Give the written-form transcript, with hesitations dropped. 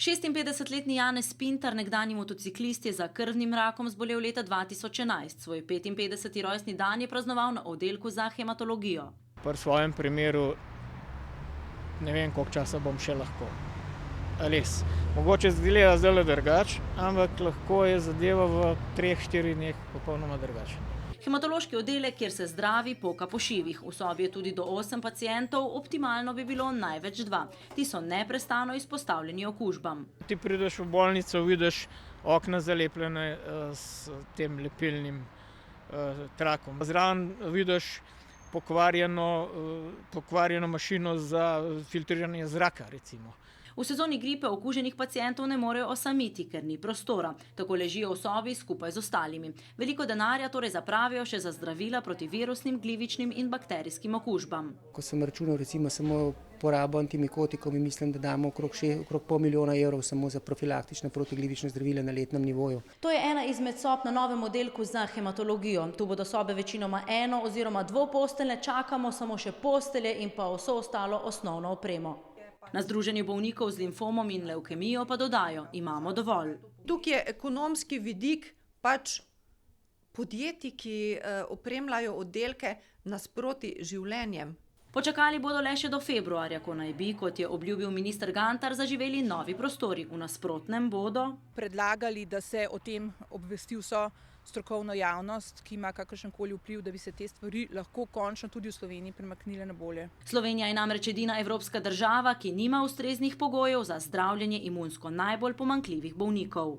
56-letni Janez Pintar, nekdanji motociklist, je za krvnim rakom zbolel leta 2011. Svoj 55. rojstni dan je praznoval na oddelku za hematologijo. Pri svojem primeru ne vem, koliko časa bom še lahko. Res. Mogoče izgleda zdaj drugače, ampak lahko je zadeva v 3-4 dneh popolnoma drugače. Hematološki oddelek, kjer se zdravi, poka po šivih. V sobi je tudi do 8 pacientov, optimalno bi bilo največ 2. Ti so neprestano izpostavljeni okužbam. Ti prideš v bolnico, vidiš okna zalepljene s tem lepilnim trakom. Zraven vidiš pokvarjeno mašino za filtriranje zraka, recimo. V sezoni gripe okuženih pacientov ne morejo osamiti, ker ni prostora. Tako ležijo v sobi skupaj z ostalimi. Veliko denarja torej zapravijo še za zdravila proti virusnim, glivičnim in bakterijskim okužbam. Ko sem računal recimo samo porabo antimikotikov, mislim, da damo okrog pol milijona evrov samo za profilaktične protiglivične zdravila na letnem nivoju. To je ena izmed sob na novem oddelku za hematologijo. Tu bodo sobe večinoma 1- oziroma 2-posteljne, čakamo samo še postelje in pa vso ostalo osnovno opremo. Na Združenju bolnikov z limfomom in levkemijo pa dodajo, imamo dovolj. Tukaj je ekonomski vidik, pač podjetij, ki opremljajo oddelke nasproti življenjem. Počakali bodo le še do februarja, ko naj bi, kot je obljubil minister Gantar, zaživeli novi prostori. V nasprotnem bodo predlagali, da se o tem obvesti vso strokovno javnost, ki ima kakršenkoli vpliv, da bi se te stvari lahko končno tudi v Sloveniji premaknile na bolje. Slovenija je namreč edina evropska država, ki nima ustreznih pogojev za zdravljenje imunsko najbolj pomanjkljivih bolnikov.